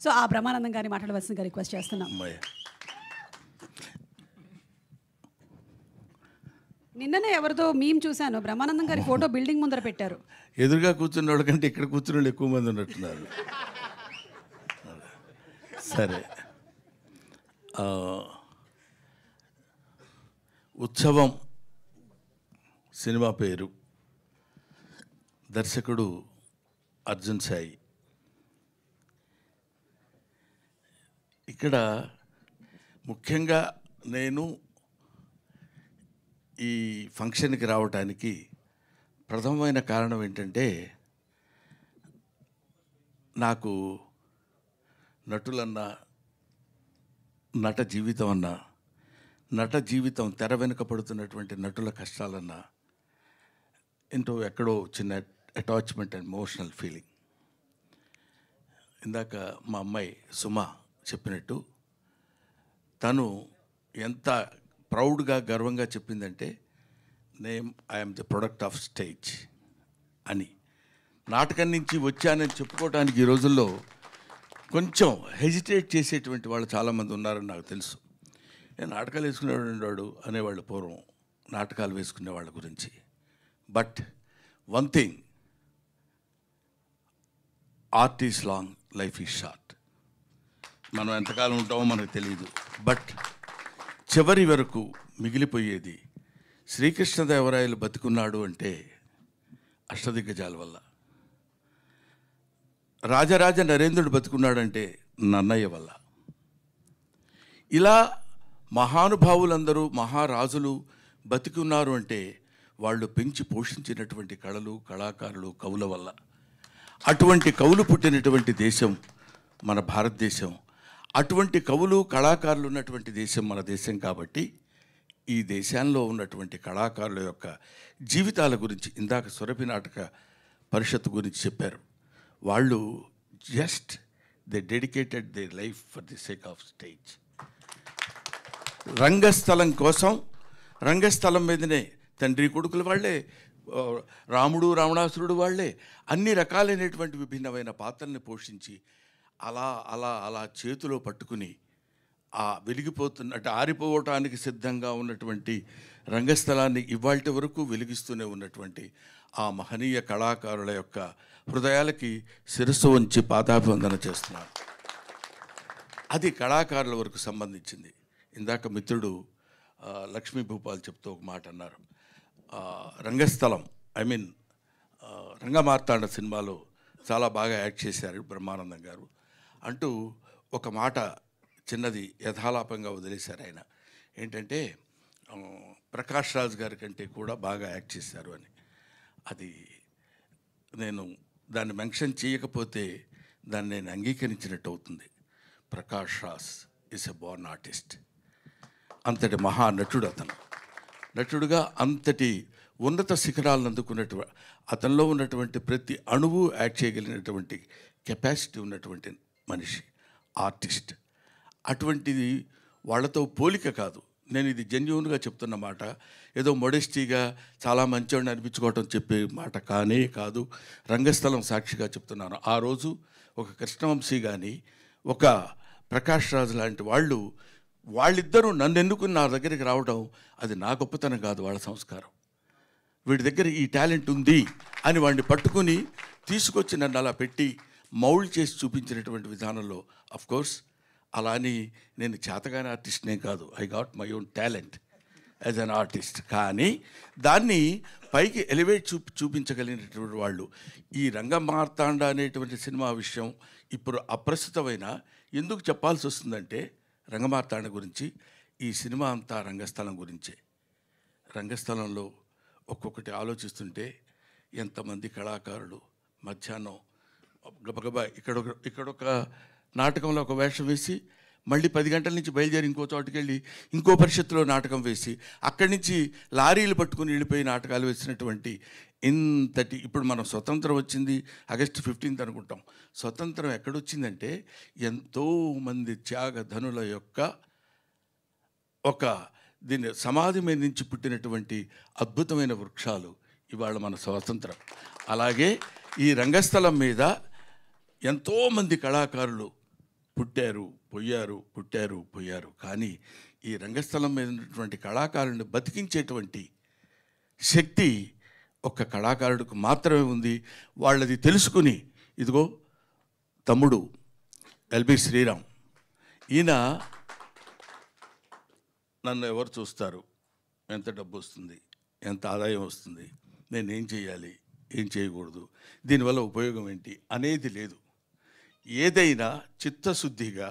So ఆ బ్రహ్మానందం గారిని మాట్లాడవలసిందిగా రిక్వెస్ట్ చేస్తున్నాం. నిన్ననే ఎవరితో మేము చూశాను, బ్రహ్మానందం గారి ఫోటో బిల్డింగ్ ముందర పెట్టారు. ఎదురుగా కూర్చున్న వాళ్ళకంటే ఇక్కడ కూర్చున్న వాళ్ళు ఎక్కువ మంది ఉన్నట్టున్నారు. సరే, ఉత్సవం సినిమా పేరు, దర్శకుడు అర్జున్ సాయి. ఇక్కడ ముఖ్యంగా నేను ఈ ఫంక్షన్కి రావడానికి ప్రథమమైన కారణం ఏంటంటే, నాకు నటులన్నా, నట జీవితం అన్నా, నట జీవితం తెర వెనుక పడుతున్నటువంటి నటుల కష్టాలన్నా ఎక్కడో చిన్న అటాచ్మెంట్ అండ్ ఎమోషనల్ ఫీలింగ్. ఇందాక మా అమ్మాయి సుమ చెప్పినట్టు, తను ఎంత ప్రౌడ్గా గర్వంగా చెప్పిందంటే, I'm the product of stage అని. నాటకం నుంచి వచ్చానని చెప్పుకోవడానికి ఈ రోజుల్లో కొంచెం హెజిటేట్ చేసేటువంటి వాళ్ళు చాలామంది ఉన్నారని నాకు తెలుసు. నాటకాలు వేసుకునేవాడు అనేవాళ్ళు పూర్వం, నాటకాలు వేసుకునే వాళ్ళ గురించి. But one thing, art is long, life is short. మనం ఎంతకాలం ఉంటామో మనకు తెలియదు. బట్ చివరి వరకు మిగిలిపోయేది, శ్రీకృష్ణదేవరాయలు బతికున్నాడు అంటే అష్టదిగ్గజాల వల్ల, రాజరాజ నరేంద్రుడు బతికున్నాడంటే నన్నయ్య వల్ల. ఇలా మహానుభావులందరూ, మహారాజులు బతికున్నారు అంటే వాళ్ళు పెంచి పోషించినటువంటి కళలు, కళాకారులు, కవుల వల్ల. అటువంటి కవులు పుట్టినటువంటి దేశం మన భారతదేశం. అటువంటి కవులు, కళాకారులు ఉన్నటువంటి దేశం మన దేశం. కాబట్టి ఈ దేశంలో ఉన్నటువంటి కళాకారుల యొక్క జీవితాల గురించి ఇందాక సురభి నాటక పరిషత్ గురించి చెప్పారు. వాళ్ళు just their dedicated their life for the sake of stage. రంగస్థలం కోసం, రంగస్థలం మీదనే తండ్రి కొడుకులు వాళ్ళే, రాముడు రావణాసురుడు వాళ్ళే, అన్ని రకాలైనటువంటి విభిన్నమైన పాత్రల్ని పోషించి అలా అలా అలా చేతిలో పట్టుకుని ఆ వెలిగిపోతున్నట్టు ఆరిపోవటానికి సిద్ధంగా ఉన్నటువంటి రంగస్థలాన్ని ఇవాల్టి వరకు వెలిగిస్తూనే ఉన్నటువంటి ఆ మహనీయ కళాకారుల యొక్క హృదయాలకి శిరస్సు వంచి పాదాభివందన చేస్తున్నాను. అది కళాకారుల వరకు సంబంధించింది. ఇందాక మిత్రుడు లక్ష్మీ భూపాల్ చెప్తూ ఒక మాట అన్నారు. రంగస్థలం, రంగమార్తాండ సినిమాలో చాలా బాగా యాక్ట్ చేశారు బ్రహ్మానందం గారు అంటూ ఒక మాట చిన్నది యథాలాపంగా వదిలేశారు ఆయన. ఏంటంటే, ప్రకాష్ రాజ్ గారి కంటే కూడా బాగా యాక్ట్ చేశారు అని. అది నేను దాన్ని మెన్షన్ చేయకపోతే దాన్ని నేను అంగీకరించినట్టు అవుతుంది. Prakash Raj is a Born artist. అంతటి మహానటుడు అతను. నటుడుగా అంతటి ఉన్నత శిఖరాలను అందుకున్నటువంటి, అతనిలో ఉన్నటువంటి ప్రతి అణువు యాక్ట్ చేయగలిగినటువంటి కెపాసిటీ ఉన్నటువంటి మనిషి, ఆర్టిస్ట్. అటువంటిది వాళ్ళతో పోలిక కాదు. నేను ఇది జెన్యూన్గా చెప్తున్న మాట, ఏదో మోడెస్టీగా చాలా మంచివాడిని అనిపించుకోవటం చెప్పే మాట కానే కాదు. రంగస్థలం సాక్షిగా చెప్తున్నాను. ఆ రోజు ఒక కృష్ణవంశీ కానీ, ఒక ప్రకాష్ రాజ్ లాంటి వాళ్ళిద్దరూ నన్ను ఎన్నుకుని నా దగ్గరికి రావడం, అది నా గొప్పతనం కాదు, వాళ్ళ సంస్కారం. వీడి దగ్గర ఈ టాలెంట్ ఉంది అని వాడిని పట్టుకుని తీసుకొచ్చి నన్ను అలా పెట్టి మౌల్డ్ చేసి చూపించినటువంటి విధానంలో, అఫ్కోర్స్ అలా అని నేను చేతగానే ఆర్టిస్ట్నే కాదు, I got my own talent as an artist. కానీ దాన్ని పైకి ఎలివేట్ చూపించగలిగినటువంటి వాళ్ళు. ఈ రంగమార్తాండ అనేటువంటి సినిమా విషయం ఇప్పుడు అప్రస్తుతమైన ఎందుకు చెప్పాల్సి వస్తుందంటే, రంగమార్తాండ గురించి, ఈ సినిమా అంతా రంగస్థలం గురించే. రంగస్థలంలో ఒక్కొక్కటి ఆలోచిస్తుంటే ఎంతమంది కళాకారులు మధ్యాహ్నం గబగబా ఇక్కడొక నాటకంలో ఒక వేషం వేసి, మళ్ళీ 10 గంటల నుంచి బయలుదేరి ఇంకో చోటుకి వెళ్ళి ఇంకో పరిషత్తులో నాటకం వేసి, అక్కడి నుంచి లారీలు పట్టుకుని వెళ్ళిపోయి నాటకాలు వేసినటువంటి ఇంతటి, ఇప్పుడు మనం స్వతంత్రం వచ్చింది ఆగస్టు 15 అనుకుంటాం. స్వతంత్రం ఎక్కడొచ్చిందంటే ఎంతోమంది త్యాగధనుల యొక్క ఒక దీన్ని సమాధి మీద నుంచి పుట్టినటువంటి అద్భుతమైన వృక్షాలు ఇవాళ మన స్వాతంత్రం. అలాగే ఈ రంగస్థలం మీద ఎంతోమంది కళాకారులు పుట్టారు పోయారు, పుట్టారు పోయారు. కానీ ఈ రంగస్థలం మీద ఉన్నటువంటి కళాకారుని బతికించేటువంటి శక్తి ఒక్క కళాకారుడికి మాత్రమే ఉంది. వాళ్ళది తెలుసుకుని ఇదిగో తమ్ముడు ఎల్బి శ్రీరామ్, ఈయన నన్ను ఎవరు చూస్తారు, ఎంత డబ్బు వస్తుంది, ఎంత ఆదాయం వస్తుంది, నేను ఏం చేయాలి, ఏం చేయకూడదు, దీనివల్ల ఉపయోగం ఏంటి అనేది లేదు. ఏదైనా చిత్తశుద్ధిగా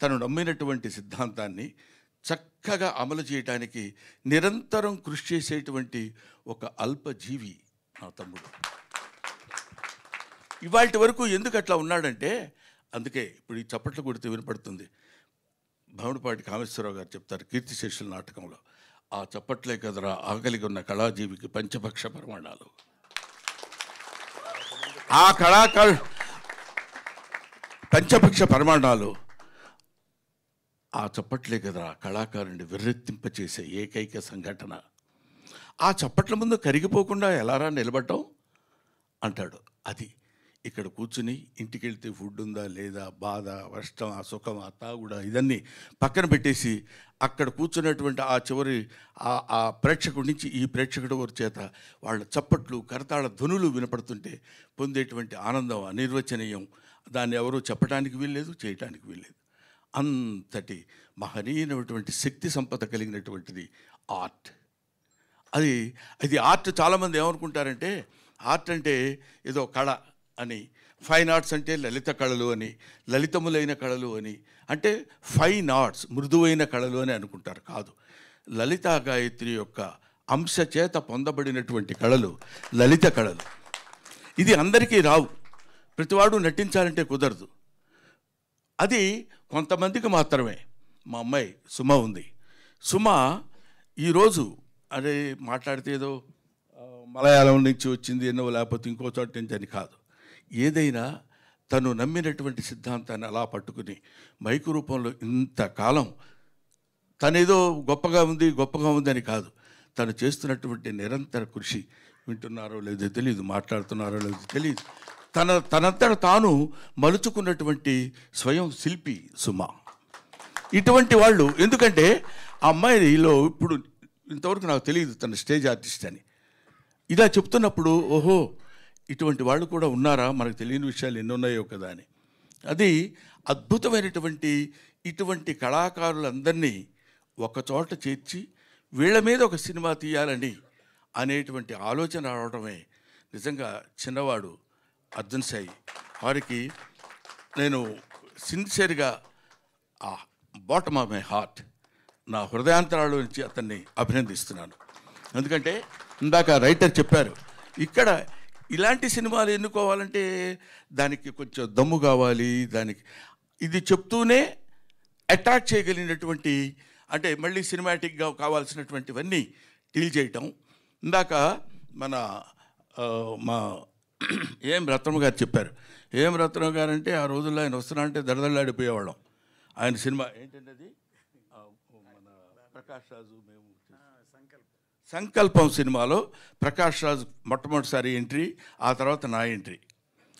తను నమ్మినటువంటి సిద్ధాంతాన్ని చక్కగా అమలు చేయడానికి నిరంతరం కృషి చేసేటువంటి ఒక అల్పజీవి నా తమ్ముడు. ఇవాటి వరకు ఎందుకు అట్లా ఉన్నాడంటే, అందుకే ఇప్పుడు ఈ చప్పట్లు కొడితే వినపడుతుంది. భవనపాటి కామేశ్వరరావు గారు చెప్తారు కీర్తిశేషుల నాటకంలో, ఆ చప్పట్లే కదరా ఆకలిగా ఉన్న కళాజీవికి పంచభక్ష ప్రమాణాలు. ఆ కళాకారు పంచభక్ష ప్రమాణాలు ఆ చప్పట్లే కదరా కళాకారుని విర్రెత్తింపచేసే ఏకైక సంఘటన. ఆ చప్పట్ల ముందు కరిగిపోకుండా ఎలారా నిలబడ్డాం అంటాడు. అది ఇక్కడ కూర్చుని ఇంటికి వెళ్తే ఫుడ్ ఉందా లేదా, బాధ, కష్టం, ఆ సుఖం, ఆ తాగుడ, ఇదన్నీ పక్కన పెట్టేసి అక్కడ కూర్చున్నటువంటి ఆ చివరి ఆ ప్రేక్షకుడి నుంచి ఈ ప్రేక్షకుడి వారి చేత వాళ్ళ చప్పట్లు, కరతాళ ధ్వనులు వినపడుతుంటే పొందేటువంటి ఆనందం అనిర్వచనీయం. దాన్ని ఎవరూ చెప్పడానికి వీల్లేదు, చేయటానికి వీల్లేదు. అంతటి మహనీయమైనటువంటి శక్తి సంపద కలిగినటువంటిది ఆర్ట్. అది ఆర్ట్. చాలామంది ఏమనుకుంటారంటే ఆర్ట్ అంటే ఏదో కళ అని, ఫైన్ ఆర్ట్స్ అంటే లలిత కళలు అని, లలితములైన కళలు అని, అంటే ఫైన్ ఆర్ట్స్ మృదువైన కళలు అని అనుకుంటారు. కాదు, లలితా గాయత్రి యొక్క అంశ చేత పొందబడినటువంటి కళలు లలిత కళలు. ఇది అందరికీ రావు, ప్రతివాడు నటించాలంటే కుదరదు. అది కొంతమందికి మాత్రమే. మా అమ్మాయి సుమ ఉంది. సుమ ఈరోజు అదే మాట్లాడితే ఏదో మలయాళం నుంచి వచ్చింది ఎన్నో, లేకపోతే ఇంకో చోట నుంచి అని కాదు. ఏదైనా తను నమ్మినటువంటి సిద్ధాంతాన్ని అలా పట్టుకుని మైకు రూపంలో ఇంతకాలం తనేదో గొప్పగా ఉంది అని కాదు, తను చేస్తున్నటువంటి నిరంతర కృషి. వింటున్నారో లేదో తెలియదు, మాట్లాడుతున్నారో లేదో తెలియదు, తనంతట తాను మలుచుకున్నటువంటి స్వయం శిల్పి సుమ. ఇటువంటి వాళ్ళు, ఎందుకంటే ఆ అమ్మాయిలో ఇప్పుడు ఇంతవరకు నాకు తెలియదు తన స్టేజ్ ఆర్టిస్ట్ అని. ఇలా చెప్తున్నప్పుడు ఓహో ఇటువంటి వాళ్ళు కూడా ఉన్నారా, మనకు తెలియని విషయాలు ఎన్ని ఉన్నాయో కదా అని. అది అద్భుతమైనటువంటి ఇటువంటి కళాకారులందరినీ ఒకచోట చేర్చి వీళ్ళ మీద ఒక సినిమా తీయాలని అనేటువంటి ఆలోచన రావడమే నిజంగా చిన్నవాడు అర్జున్ సాయి. వారికి నేను సిన్సియర్గా ఆ బాటమ్ ఆఫ్ మై హార్ట్, నా హృదయాంతరాల నుంచి అతన్ని అభినందిస్తున్నాను. ఎందుకంటే ఇందాక రైటర్ చెప్పారు, ఇక్కడ ఇలాంటి సినిమాలు ఎన్నుకోవాలంటే దానికి కొంచెం దమ్ము కావాలి. దానికి ఇది చెప్తూనే అట్రాక్ట్ చేయగలిగినటువంటి, అంటే మళ్ళీ సినిమాటిక్గా కావాల్సినటువంటివన్నీ డీల్ చేయటం. ఇందాక మా ఏం రత్నమ్మ గారు చెప్పారు. ఏం రత్నమ్మ గారు అంటే ఆ రోజుల్లో ఆయన వస్తున్నా అంటే దడదళ్ళాడిపోయేవాళ్ళం. ఆయన సినిమా ఏంటంటే అది మన ప్రకాష్ రాజు, మేము సంకల్పం సినిమాలో ప్రకాష్ రాజు మొట్టమొదటిసారి ఎంట్రీ, ఆ తర్వాత నా ఎంట్రీ.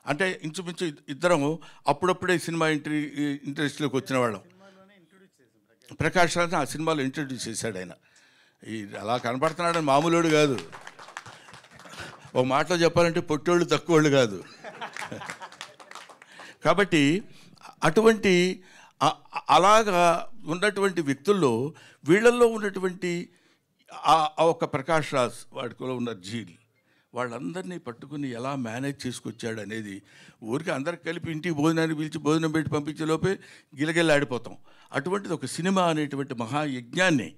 అంటే ఇంచుమించు ఇద్దరం అప్పుడప్పుడే సినిమా ఇంట్రెస్ట్లోకి వచ్చిన వాళ్ళం. ప్రకాష్ రాజు ఆ సినిమాలో ఇంట్రడ్యూస్ చేశాడు ఆయన. అలా కనపడుతున్నాడని మామూలుడు కాదు, ఓ మాటలో చెప్పాలంటే పొట్టోళ్ళు తక్కువోళ్ళు కాదు. కాబట్టి అటువంటి అలాగా ఉన్నటువంటి వ్యక్తుల్లో వీళ్ళల్లో ఉన్నటువంటి ఒక ప్రకాష్ రాజ్, వాడిలో ఉన్న జీల్, వాళ్ళందరినీ పట్టుకుని ఎలా మేనేజ్ చేసుకొచ్చాడు అనేది ఊరికి అందరికి కలిపి ఇంటికి భోజనాన్ని పిలిచి భోజనం పెట్టి పంపించే లోపే గిలగిల్లాడిపోతాం. అటువంటిది ఒక సినిమా అనేటువంటి మహాయజ్ఞాన్ని,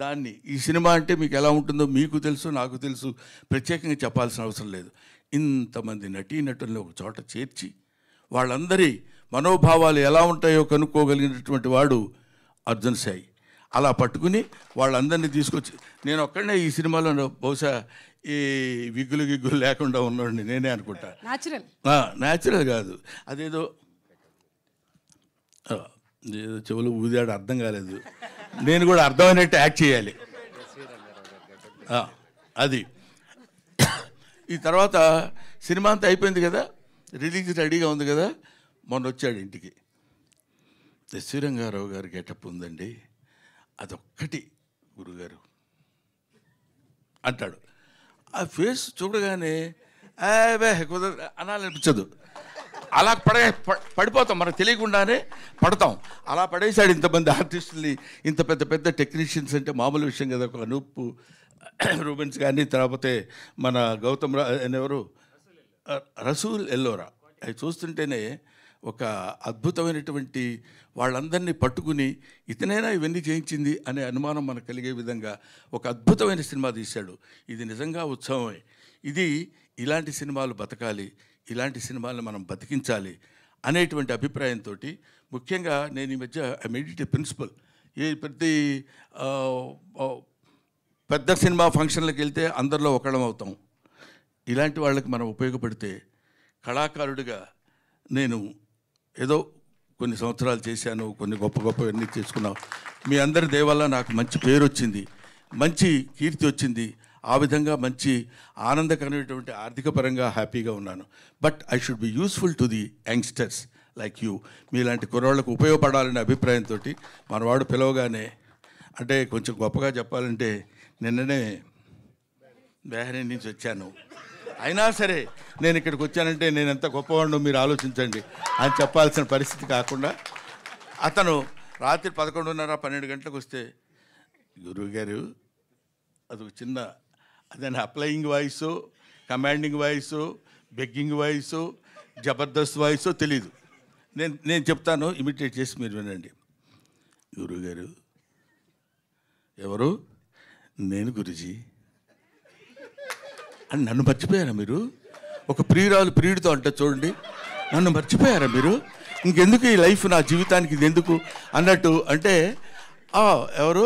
దాన్ని ఈ సినిమా అంటే మీకు ఎలా ఉంటుందో మీకు తెలుసు, నాకు తెలుసు, ప్రత్యేకంగా చెప్పాల్సిన అవసరం లేదు. ఇంతమంది నటీనటులను ఒక చోట చేర్చి వాళ్ళందరి మనోభావాలు ఎలా ఉంటాయో కనుక్కోగలిగినటువంటి వాడు అర్జున్ సాయి. అలా పట్టుకుని వాళ్ళందరినీ తీసుకొచ్చి, నేను ఒక్కడనే ఈ సినిమాలో బహుశా ఈ విగ్గులు లేకుండా ఉన్నాడు నేనే అనుకుంటా. న్యాచురల్ కాదు, అదేదో చెవులు ఊదాడు, అర్థం కాలేదు. నేను కూడా అర్థమైనట్టు యాక్ట్ చేయాలి. అది ఈ తర్వాత సినిమా అంతా అయిపోయింది కదా, రిలీజ్ రెడీగా ఉంది కదా, మొన్న వచ్చాడు ఇంటికి. ఎస్వి రంగారావు గారి గెటప్ ఉందండి, అదొక్కటి గురుగారు అంటాడు. ఆ ఫేస్ చూడగానే కుదరదు అనాలనిపించదు. అలా పడిపోతాం, మనకు తెలియకుండానే పడతాం. అలా పడేశాడు ఇంతమంది ఆర్టిస్టుల్ని, ఇంత పెద్ద పెద్ద టెక్నీషియన్స్. అంటే మామూలు విషయం కదా. ఒక అనూప్ రూబెన్స్ కానీ, తర్వాత మన గౌతమ్ ఎవరు రసూల్ ఎల్లోరా, అవి చూస్తుంటేనే ఒక అద్భుతమైనటువంటి వాళ్ళందరినీ పట్టుకుని ఇతనైనా ఇవన్నీ చేయించింది అనే అనుమానం మనకు కలిగే విధంగా ఒక అద్భుతమైన సినిమా తీశాడు. ఇది నిజంగా ఉత్సవమే. ఇది ఇలాంటి సినిమాలు బతకాలి, ఇలాంటి సినిమాలను మనం బతికించాలి అనేటువంటి అభిప్రాయంతో, ముఖ్యంగా నేను ఈ మధ్య మెడిటేటివ్ ప్రిన్సిపల్, ప్రతి పెద్ద సినిమా ఫంక్షన్లకు వెళ్తే అందరిలో ఒకళ్ళం అవుతాం. ఇలాంటి వాళ్ళకి మనం ఉపయోగపడితే, కళాకారుడిగా నేను ఏదో కొన్ని సంవత్సరాలు చేశాను, కొన్ని గొప్ప గొప్పవన్నీ చేసుకున్నాం. మీ అందరి దయ వల్ల నాకు మంచి పేరు వచ్చింది, మంచి కీర్తి వచ్చింది. ఆ విధంగా మంచి ఆనందకరమైనటువంటి ఆర్థిక పరంగా హ్యాపీగా ఉన్నాను. But I should be useful to the youngsters like you. మీలాంటి కుర్రాళ్ళకు ఉపయోగపడాలనే అభిప్రాయంతో మనవాడు పిలవగానే, అంటే కొంచెం గొప్పగా చెప్పాలంటే నిన్ననే బెహరీన్ నుంచి వచ్చాను, అయినా సరే నేను ఇక్కడికి వచ్చానంటే నేను ఎంత గొప్పవాడినో మీరు ఆలోచించండి అని చెప్పాల్సిన పరిస్థితి కాకుండా, అతను రాత్రి 11:30, 12 గంటలకు వస్తే, గురువుగారు అదొక చిన్న అదే applying voice, commanding voice, begging voice, Jabardasth voice తెలీదు. నేను చెప్తాను, ఇమిటేట్ చేసి మీరు వినండి. గురువుగారు ఎవరు? నేను గురుజీ అని. నన్ను మర్చిపోయారా మీరు? ఒక ప్రియుడితో అంటే చూడండి, నన్ను మర్చిపోయారా మీరు? ఇంకెందుకు ఈ లైఫ్, నా జీవితానికి ఇది ఎందుకు అన్నట్టు. అంటే ఎవరు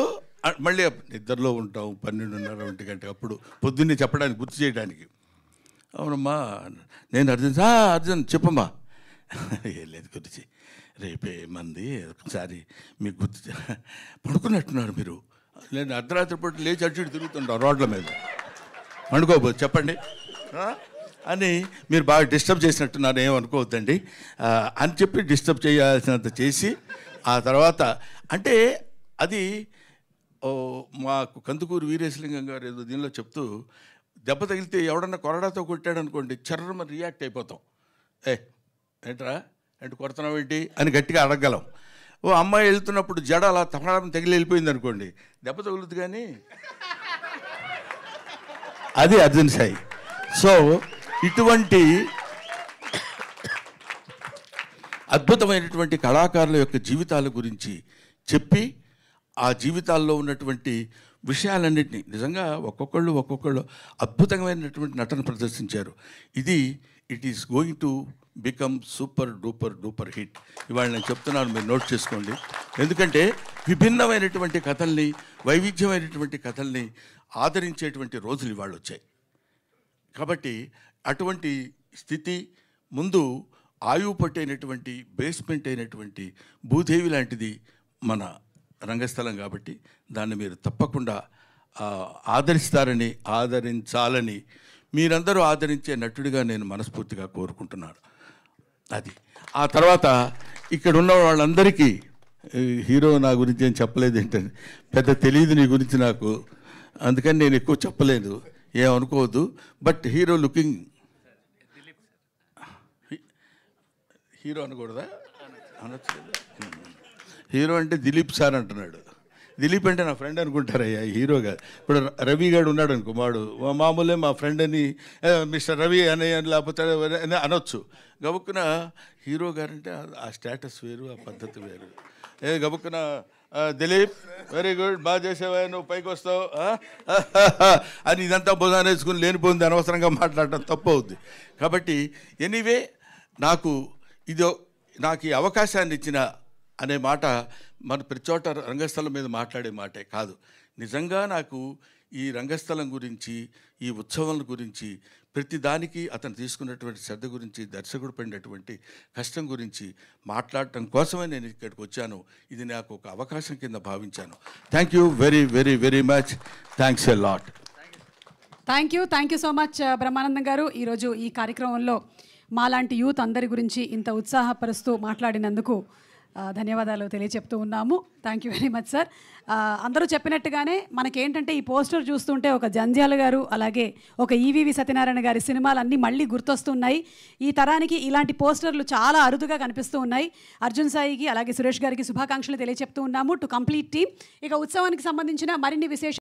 మళ్ళీ నిద్రలో ఉంటాం, 12:30, 1 గంట అప్పుడు పొద్దున్నే చెప్పడానికి, గుర్తు చేయడానికి. అవునమ్మా, నేను అర్జున్ చెప్పమ్మా. ఏం లేదు గురించి, రేపే మంది ఒకసారి మీకు గుర్తు పడుకున్నట్టున్నారు మీరు. నేను అర్ధరాత్రి పూట లేచి అటు ఇటు తిరుగుతుంటాం రోడ్ల మీద, పండుకోబోదు చెప్పండి అని మీరు బాగా డిస్టర్బ్ చేసినట్టున్నారు, ఏమనుకోవద్దండి అని చెప్పి డిస్టర్బ్ చేయాల్సినంత చేసి, ఆ తర్వాత అంటే అది మాకు కందుకూరు వీరేశలింగం గారు ఏదో దీనిలో చెప్తూ, దెబ్బ తగిలితే ఎవడన్నా కొరడాతో కొట్టాడు అనుకోండి, చర్రమని రియాక్ట్ అయిపోతాం. ఏంట్రా అంటే కొడుతున్నావు ఏంటి అని గట్టిగా అడగగలం. ఓ అమ్మాయి వెళ్తున్నప్పుడు జడ అలా తపడారం తగిలి వెళ్ళిపోయింది అనుకోండి, దెబ్బ తగులుతుంది కానీ అది అర్జున్ సాయి. సో ఇటువంటి అద్భుతమైనటువంటి కళాకారుల యొక్క జీవితాల గురించి చెప్పి, ఆ జీవితాల్లో ఉన్నటువంటి విషయాలన్నింటినీ నిజంగా ఒక్కొక్కళ్ళు అద్భుతమైనటువంటి నటన ప్రదర్శించారు. It is going to become super duper hit. ఇవాళ నేను చెప్తున్నాను, మీరు నోట్ చేసుకోండి. ఎందుకంటే విభిన్నమైనటువంటి కథల్ని, వైవిధ్యమైనటువంటి కథల్ని ఆదరించేటువంటి రోజులు ఇవాళ వచ్చాయి. కాబట్టి అటువంటి స్థితి ముందు ఆయువు పట్టైనటువంటి, బేస్మెంట్ అయినటువంటి భూదేవి లాంటిది మన రంగస్థలం. కాబట్టి దాన్ని మీరు తప్పకుండా ఆదరించాలని, మీరందరూ ఆదరించే నటుడిగా నేను మనస్ఫూర్తిగా కోరుకుంటున్నాను. అది ఆ తర్వాత ఇక్కడ ఉన్న వాళ్ళందరికీ, హీరో నా గురించి ఏం చెప్పలేదు ఏంటంటే, పెద్ద తెలియదు నీ గురించి నాకు, అందుకని నేను ఎక్కువ చెప్పలేదు, ఏమనుకోవద్దు. బట్ హీరో లుకింగ్, హీరో అనకూడదా? అనొచ్చు. హీరో అంటే దిలీప్ సార్ అంటున్నాడు. దిలీప్ అంటే నా ఫ్రెండ్ అనుకుంటారయ్యా, హీరో కాదు. ఇప్పుడు రవి గారు ఉన్నాడు అనుకో, మామూలే మా ఫ్రెండ్ అని, మిస్టర్ రవి అని లేకపోతే అనొచ్చు. గబుక్కున హీరో గారంటే ఆ స్టేటస్ వేరు, ఆ పద్ధతి వేరు. గబుక్కున దిలీప్ వెరీ గుడ్, బాగా చేసేవా, నువ్వు పైకి వస్తావు అని ఇదంతా బోధాన వేసుకుని లేనిపోయింది అనవసరంగా మాట్లాడటం తప్పు అవుద్ది. కాబట్టి ఎనీవే, నాకు ఈ అవకాశాన్ని ఇచ్చిన అనే మాట మన ప్రతి చోట రంగస్థలం మీద మాట్లాడే మాటే కాదు. నిజంగా నాకు ఈ రంగస్థలం గురించి, ఈ ఉత్సవం గురించి, ప్రతి దానికి అతను తీసుకున్నటువంటి శ్రద్ధ గురించి, దర్శకుడు పడినటువంటి కష్టం గురించి మాట్లాడటం కోసమే నేను ఇక్కడికి వచ్చాను. ఇది నాకు ఒక అవకాశం కింద భావించాను. Thank you very very very much. Thanks a lot. Thank you so much Brahmanandam గారు. ఈరోజు ఈ కార్యక్రమంలో మాలాంటి యూత్ అందరి గురించి ఇంత ఉత్సాహపరుస్తూ మాట్లాడినందుకు ధన్యవాదాలు తెలియచెప్తూ ఉన్నాము. Thank you very much sir. అందరూ చెప్పినట్టుగానే మనకేంటంటే ఈ పోస్టర్ చూస్తుంటే ఒక జంధ్యాల గారు అలాగే ఒక ఈవీవి సత్యనారాయణ గారి సినిమాలన్నీ మళ్ళీ గుర్తొస్తున్నాయి. ఈ తరానికి ఇలాంటి పోస్టర్లు చాలా అరుదుగా కనిపిస్తూ ఉన్నాయి. అర్జున్ సాయికి అలాగే సురేష్ గారికి శుభాకాంక్షలు తెలియచెప్తూ ఉన్నాము టు కంప్లీట్ టీమ్. ఇక ఉత్సవానికి సంబంధించిన మరిన్ని విశేషాలు